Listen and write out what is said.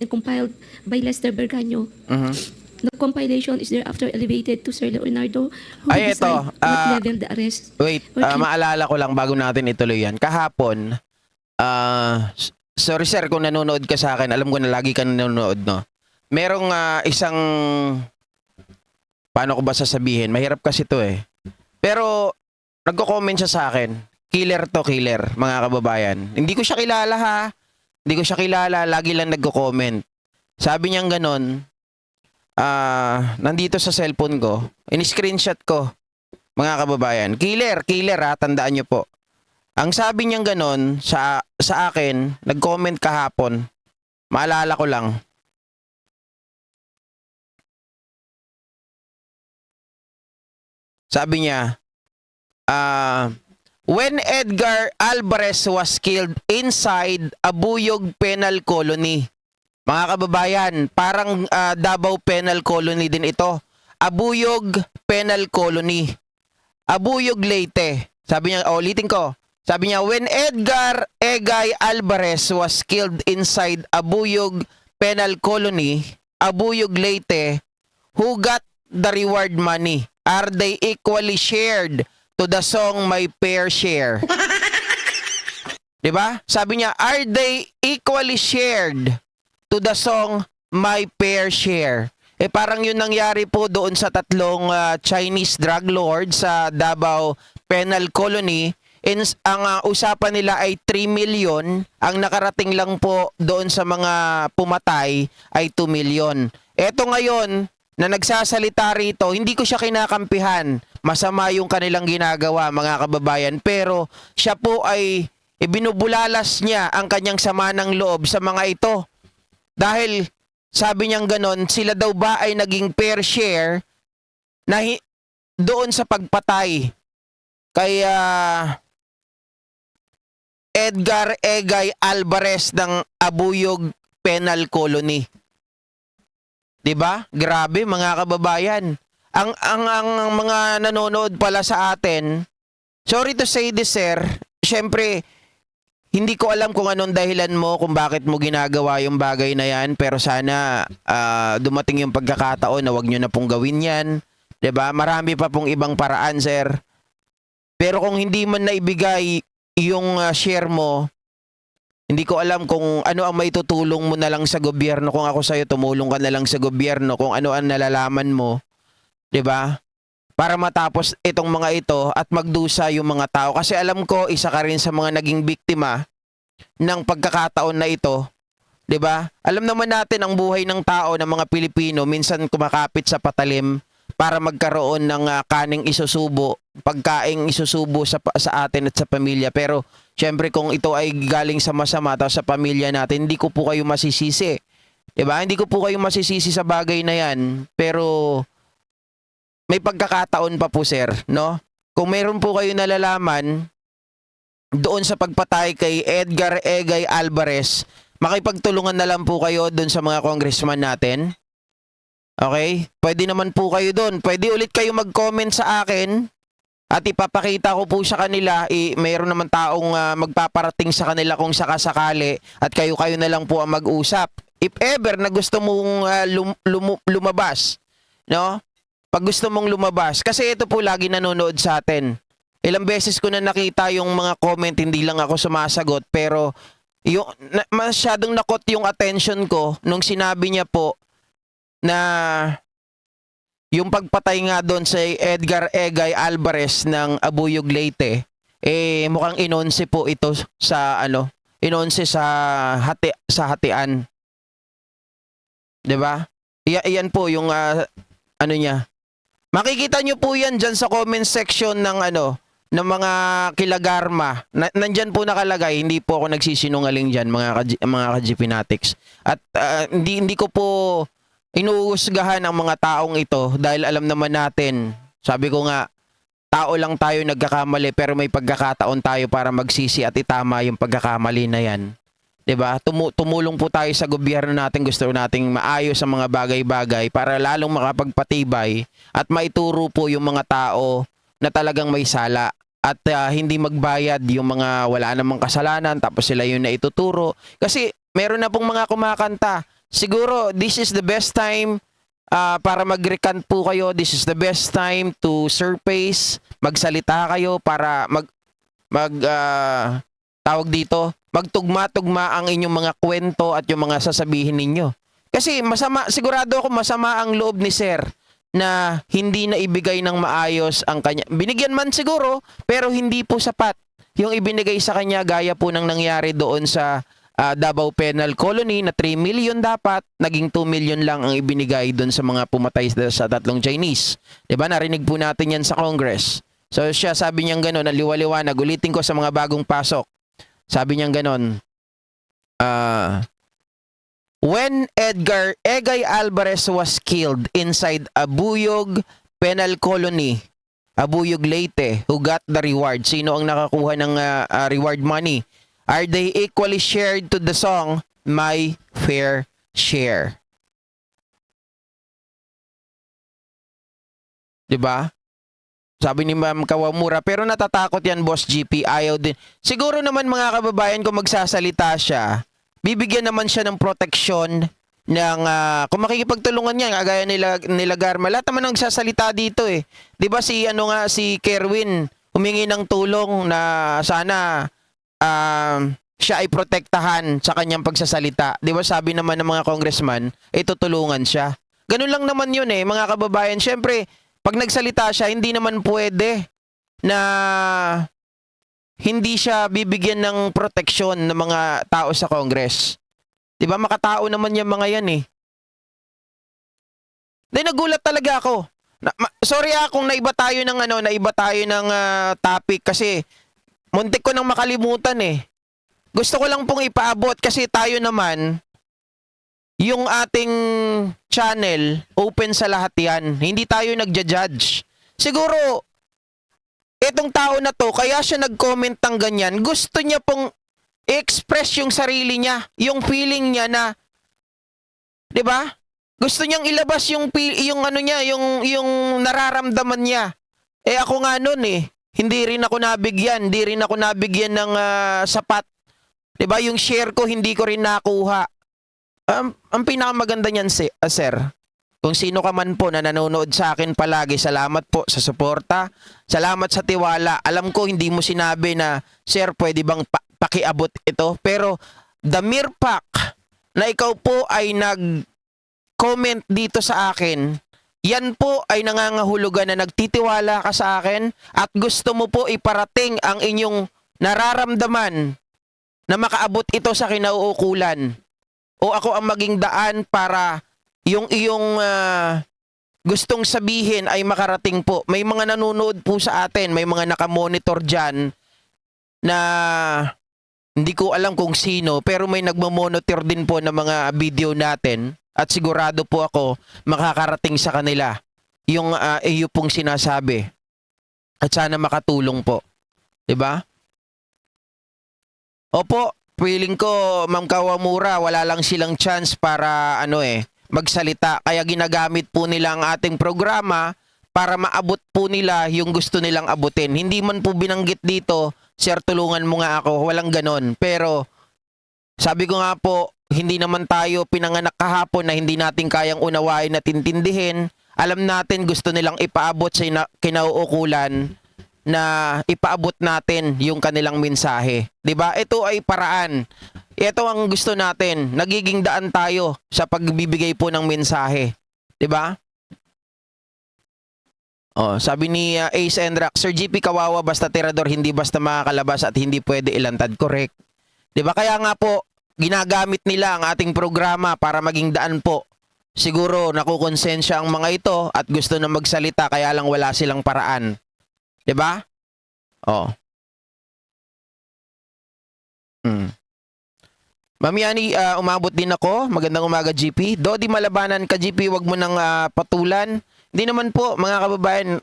and compiled by Lester Berganyo. The compilation is thereafter elevated to Sir Leonardo, who will Ay, ito. decide what level the arrest. Wait, Okay. maalala ko lang bago natin ituloy yan. Kahapon, sorry sir kung nanonood ka sa akin. Alam ko na lagi ka nanonood, no? Merong isang, paano ko ba sasabihin? Mahirap kasi to eh. Pero, nagko-comment siya sa akin. Killer to, killer, mga kababayan. Hindi ko siya kilala ha. Hindi ko siya kilala. Lagi lang nagko-comment. Sabi niyang ganon, nandito sa cellphone ko, in-screenshot ko, mga kababayan. Killer, killer ha, tandaan nyo po. Ang sabi niyang ganon sa akin, nag-comment kahapon, maalala ko lang. Sabi niya, when Edgar Alvarez was killed inside Abuyog Penal Colony. Mga kababayan, parang Davao Penal Colony din ito. Abuyog Penal Colony. Abuyog Leyte. Sabi niya, ulitin ko. Sabi niya, when Edgar Egay Alvarez was killed inside Abuyog Penal Colony, Abuyog Leyte, who got the reward money? Are they equally shared to the song My Fair Share? Diba? Sabi niya, are they equally shared to the song My Fair Share? Eh parang yun nangyari po doon sa tatlong Chinese drug lords sa Davao Penal Colony. Ang usapan nila ay 3 million. Ang nakarating lang po doon sa mga pumatay ay 2 million. Eto ngayon na nagsasalita rito, hindi ko siya kinakampihan. Masama yung kanilang ginagawa, mga kababayan. Pero siya po ay ibinubulalas niya ang kanyang sama ng loob sa mga ito. Dahil sabi niyang ganon, sila daw ba ay naging fair share na doon sa pagpatay kay Edgar Egay Alvarez ng Abuyog Penal Colony. 'Di ba? Grabe mga kababayan. Ang mga nanonood pala sa atin, sorry to say this sir, syempre hindi ko alam kung anong dahilan mo kung bakit mo ginagawa yung bagay na yan, pero sana dumating yung pagkakataon na wag nyo na pong gawin yan. 'Di ba? Marami pa pong ibang paraan, sir. Pero kung hindi man naibigay yung share mo, hindi ko alam kung ano ang maitutulong mo na lang sa gobyerno. Kung ako sa'yo, tumulong ka na lang sa gobyerno kung ano ang nalalaman mo. 'Di ba? Para matapos itong mga ito at magdusa yung mga tao. Kasi alam ko, isa ka rin sa mga naging biktima ng pagkakataon na ito. 'Di ba? Alam naman natin ang buhay ng tao, ng mga Pilipino, minsan kumakapit sa patalim para magkaroon ng kaning isusubo, pagkaing isusubo sa atin at sa pamilya. Pero syempre kung ito ay galing sa masama at sa pamilya natin, hindi ko po kayo masisisi. 'Di ba? Hindi ko po kayo masisisi sa bagay na 'yan. Pero may pagkakataon pa po, sir, no? Kung meron po kayo nalalaman doon sa pagpatay kay Edgar Egay Alvarez, makipagtulungan na lang po kayo doon sa mga congressman natin. Okay? Pwede naman po kayo doon. Pwede ulit kayo mag-comment sa akin at ipapakita ko po sa kanila. Mayroon naman taong magpaparating sa kanila kung sakasakali at kayo-kayo na lang po ang mag-usap. If ever na gusto mong lumabas, no? Pag gusto mong lumabas, kasi ito po lagi nanonood sa atin. Ilang beses ko na nakita yung mga comment, hindi lang ako sumasagot, pero yung, masyadong nakot yung attention ko nung sinabi niya po na yung pagpatay nga doon sa Edgar Egay Alvarez ng Abuyog Leyte, mukhang inonse po ito sa inonse sa hatian. 'Di ba? Iyan po yung niya. Makikita nyo po yan dyan sa comment section ng ng mga kilagarma. Nandyan po nakalagay, hindi po ako nagsisinungaling dyan, mga ka-GP Fanatics. At hindi ko po inuusgahan ang mga taong ito dahil alam naman natin, sabi ko nga, tao lang tayo nagkakamali pero may pagkakataon tayo para magsisi at itama yung pagkakamali na yan. 'Di ba? Tumulong po tayo sa gobyerno natin, gusto nating maayos ang mga bagay-bagay para lalong makapagpatibay at maituro po yung mga tao na talagang may sala at hindi magbayad yung mga wala namang kasalanan tapos sila yung naituturo. Kasi meron na pong mga kumakanta siguro this is the best time para mag-recant po kayo. This is the best time to surface, magsalita kayo para tawag dito, magtugma-tugma ang inyong mga kwento at yung mga sasabihin ninyo. Kasi sigurado ako masama ang loob ni Sir na hindi na ibigay ng maayos ang kanya. Binigyan man siguro, pero hindi po sapat yung ibinigay sa kanya gaya po ng nangyari doon sa Davao Penal Colony na 3 million dapat, naging 2 million lang ang ibinigay doon sa mga pumatay sa 3 Chinese. 'Di ba? Narinig po natin 'yan sa Congress. So siya sabi niya gano'n, naliwaliwanag, ulitin ko sa mga bagong pasok. Sabi niya gano'n, when Egay Alvarez was killed inside Abuyog Penal Colony, Abuyog Leyte, who got the reward? Sino ang nakakuha ng reward money? Are they equally shared to the song My Fair Share? Diba? Sabi ni Ma'am Kawamura, pero natatakot yan, Boss GP, ayaw din. Siguro naman mga kababayan, kung magsasalita siya, bibigyan naman siya ng proteksyon ng, kung makikipagtulungan niya, kagaya nila Garma. Lahat naman nagsasalita dito eh. Diba si Kerwin, humingi ng tulong na sana siya ay protektahan sa kanyang pagsasalita. Di ba sabi naman ng mga congressman, tutulungan siya. Ganun lang naman yun eh, mga kababayan. Siyempre, pag nagsalita siya, hindi naman pwede na hindi siya bibigyan ng proteksyon ng mga tao sa Congress. Di ba makatao naman yung mga yan eh. Then nagulat talaga ako. Sorry kung naiba tayo ng topic kasi muntik ko nang makalimutan eh. Gusto ko lang pong ipaabot kasi tayo naman, yung ating channel, open sa lahat yan. Hindi tayo nagja-judge. Siguro, etong tao na to, kaya siya nag-comment ng ganyan, gusto niya pong i-express yung sarili niya, yung feeling niya na, di ba? Gusto niyang ilabas yung nararamdaman niya. Ako nga nun eh. Hindi rin ako nabigyan ng sapat. 'Di ba? Yung share ko hindi ko rin nakuha. Ang pinakamaganda niyan, sir, kung sino ka man po na nanonood sa akin palagi, salamat po sa suporta. Salamat sa tiwala. Alam ko hindi mo sinabi na, sir, pwede bang pakiabot ito? Pero the mere fact na ikaw po ay nag-comment dito sa akin, yan po ay nangangahulugan na nagtitiwala ka sa akin at gusto mo po iparating ang inyong nararamdaman na makaabot ito sa kinauukulan. O ako ang maging daan para yung iyong gustong sabihin ay makarating po. May mga nanonood po sa atin, may mga nakamonitor dyan na hindi ko alam kung sino, pero may nagmamonitor din po ng mga video natin. At sigurado po ako makakarating sa kanila yung iyo pong sinasabi. At sana makatulong po. 'Di ba? Opo, feeling ko Ma'am Kawamura, wala lang silang chance para magsalita. Kaya ginagamit po nila ang ating programa para maabot po nila yung gusto nilang abutin. Hindi man po binanggit dito, sir, tulungan mo nga ako. Walang ganon. Pero sabi ko nga po, hindi naman tayo pinanganak kahapon na hindi natin kayang unawain at intindihin. Alam natin gusto nilang ipaabot sa kinauukulan na ipaabot natin yung kanilang mensahe. 'Di ba? Ito ay paraan. Ito ang gusto natin. Nagiging daan tayo sa pagbibigay po ng mensahe. 'Di ba? Sabi ni Ace Endrack, Sir GP, kawawa basta tirador, hindi basta makakalabas at hindi pwede ilantad. Correct. 'Di ba? Kaya nga po ginagamit nila ang ating programa para maging daan po. Siguro nakukonsensya ang mga ito at gusto na magsalita kaya lang wala silang paraan. 'Di ba? Ma'am Yani, umabot din ako. Magandang umaga, GP. Dodi malabanan ka, GP, wag mo nang patulan. Hindi naman po, mga kababayan,